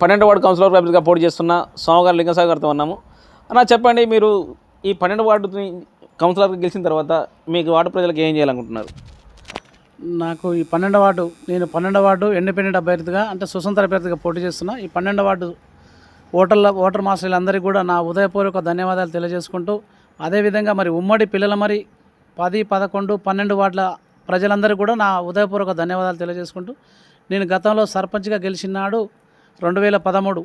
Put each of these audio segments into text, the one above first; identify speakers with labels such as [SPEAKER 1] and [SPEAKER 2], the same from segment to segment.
[SPEAKER 1] 12వ ward councillor అభ్యర్థిగా పోటీ చేస్తున్న సోమగారు లింగసాగర్ గారితో ఉన్నాము. అన్న చెప్పండి, మీరు ఈ 12వ వార్డుని కౌన్సిలర్గా గెలిచిన తర్వాత మీకు వార్డు ప్రజలకు ఏం చేయాలనుకుంటున్నారు?
[SPEAKER 2] నాకు ఈ 12వ వార్డు, నేను 12వ వార్డు ఇండిపెండెంట్ అభ్యర్థిగా అంటే స్వతంత్ర అభ్యర్థిగా పోటీ చేస్తున్నా. ఈ 12వ వార్డు ఓటర్ మాస్టర్లందరికీ కూడా నా ఉదయపూర్వక ధన్యవాదాలు తెలియజేసుకుంటూ, అదేవిధంగా మరి ఉమ్మడి పిల్లల మరి 10, 11, 12 వార్డుల ప్రజలందరికీ కూడా నా ఉదయపూర్వక ధన్యవాదాలు తెలియజేసుకుంటూ, నేను గతంలో సర్పంచ్గా గెలిచినాడు 2013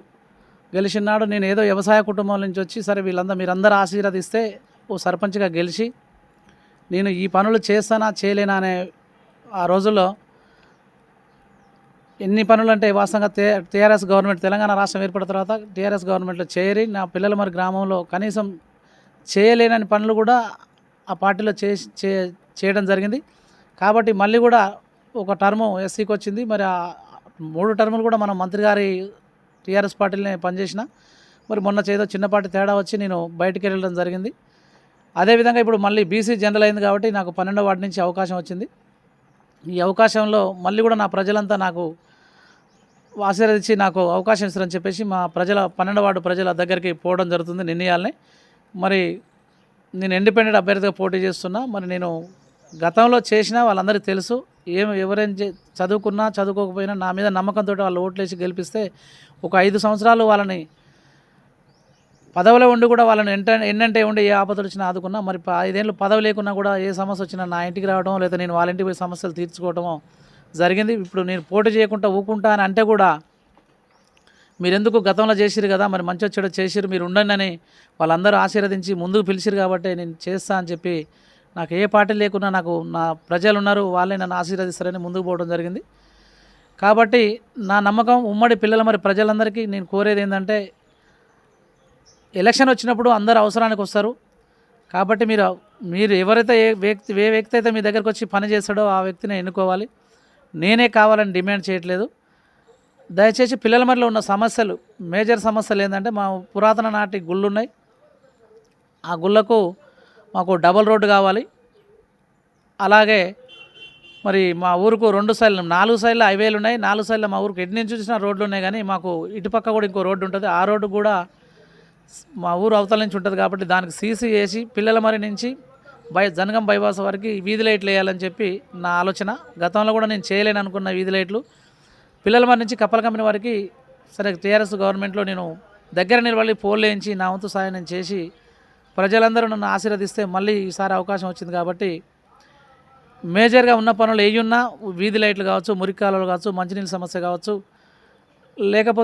[SPEAKER 2] గెలిచినాడు. నేను ఏదో వ్యవసాయ కుటుంబం నుంచి వచ్చి సరే మీరందరూ ఆశీర్వదిస్తే ఓ సర్పంచ్గా గెలిచి నేను ఈ పనులు చేస్తానా చేయలేనా అనే ఆ రోజుల్లో ఎన్ని పనులు అంటే వాస్తవంగా టీఆర్ఎస్ గవర్నమెంట్ తెలంగాణ రాష్ట్రం ఏర్పడిన తర్వాత టీఆర్ఎస్ గవర్నమెంట్లో చేరి నా పిల్లల మరి గ్రామంలో కనీసం చేయలేనని పనులు కూడా ఆ పార్టీలో చేయడం జరిగింది. కాబట్టి మళ్ళీ కూడా ఒక టర్ము ఎస్సీకి వచ్చింది. మరి ఆ 3 టర్ములు కూడా మనం మంత్రి గారి టీఆర్ఎస్ పార్టీలోనే పనిచేసిన. మరి మొన్న ఏదో చిన్నపాటి తేడా వచ్చి నేను బయటికి వెళ్ళడం జరిగింది. అదేవిధంగా ఇప్పుడు మళ్ళీ బీసీ జనరల్ అయింది కాబట్టి నాకు 12వ వార్డు నుంచి అవకాశం వచ్చింది. ఈ అవకాశంలో మళ్ళీ కూడా నా ప్రజలంతా నాకు ఆశీర్వదించి నాకు అవకాశం ఇస్తారని చెప్పేసి మా 12వ వార్డు ప్రజల దగ్గరికి పోవడం జరుగుతుంది నిర్ణయాలని. మరి నేను ఇండిపెండెంట్ అభ్యర్థిగా పోటీ చేస్తున్నా. మరి నేను గతంలో చేసిన వాళ్ళందరికీ తెలుసు. ఎవరైనా చదువుకున్నా చదువుకోకపోయినా నా మీద నమ్మకంతో వాళ్ళు ఓట్లేసి గెలిపిస్తే ఒక 5 సంవత్సరాలు వాళ్ళని పదవిలో ఉండి కూడా వాళ్ళని ఎన్నంటే ఉండి ఏ ఆపదలు వచ్చినా ఆదుకున్నా. మరి 5 ఏళ్ళు పదవి లేకున్నా కూడా ఏ సమస్య వచ్చినా నా ఇంటికి రావడం, లేదా నేను వాళ్ళ ఇంటికి పోయి సమస్యలు తీర్చుకోవటమో జరిగింది. ఇప్పుడు నేను పోటీ చేయకుండా ఊకుంటా అని అంటే కూడా మీరెందుకు గతంలో చేసిరు కదా, మరి మంచి వచ్చాడో చేసిరు, మీరు ఉండండి అని వాళ్ళందరూ ఆశీర్వదించి ముందుకు పిలిచిరు కాబట్టి నేను చేస్తా అని చెప్పి నాకు ఏ పార్టీ లేకున్నా నాకు నా ప్రజలు ఉన్నారు, వాళ్ళే నన్ను ఆశీర్వదిస్తారని ముందుకు పోవడం జరిగింది. కాబట్టి నా నమ్మకం ఉమ్మడి పిల్లల మరి ప్రజలందరికీ నేను కోరేది ఏంటంటే, ఎలక్షన్ వచ్చినప్పుడు అందరు అవసరానికి వస్తారు. కాబట్టి మీరు ఎవరైతే ఏ వ్యక్తి అయితే మీ దగ్గరకు వచ్చి పని చేస్తాడో ఆ వ్యక్తిని ఎన్నుకోవాలి. నేనే కావాలని డిమాండ్ చేయట్లేదు. దయచేసి పిల్లల మరిలో ఉన్న సమస్యలు, మేజర్ సమస్యలు ఏంటంటే, మా పురాతన నాటి గుళ్ళు ఉన్నాయి. ఆ గుళ్ళకు మాకు డబల్ రోడ్డు కావాలి. అలాగే మరి మా ఊరుకు 4 సైడ్ల హైవేలు ఉన్నాయి. 4 సైడ్ల మా ఊరికి ఎటు నుంచి చూసినా రోడ్లు ఉన్నాయి. కానీ మాకు ఇటుపక్క కూడా ఇంకో రోడ్డు ఉంటుంది. ఆ రోడ్డు కూడా మా ఊరు అవతల నుంచి ఉంటుంది. కాబట్టి దానికి సీసీ వేసి పిల్లల మరి నుంచి జనగం బైపాస్ వరకు వీధి లైట్లు వేయాలని చెప్పి నా ఆలోచన. గతంలో కూడా నేను చేయలేను అనుకున్న వీధి లైట్లు పిల్లల మరి నుంచి కప్పల కంపెనీ వారికి సరే టీఆర్ఎస్ గవర్నమెంట్లో నేను దగ్గర నిలబడి పోల్ వేయించి నా వంతు సాయం నేను చేసి ప్రజలందరూ నన్ను ఆశీర్వదిస్తే మళ్ళీ ఈసారి అవకాశం వచ్చింది. కాబట్టి మేజర్గా ఉన్న పనులు ఏయున్నా వీధి లైట్లు కావచ్చు, మురికి కాలువలు కావచ్చు, మంచినీళ్ళ సమస్య కావచ్చు, లేకపోతే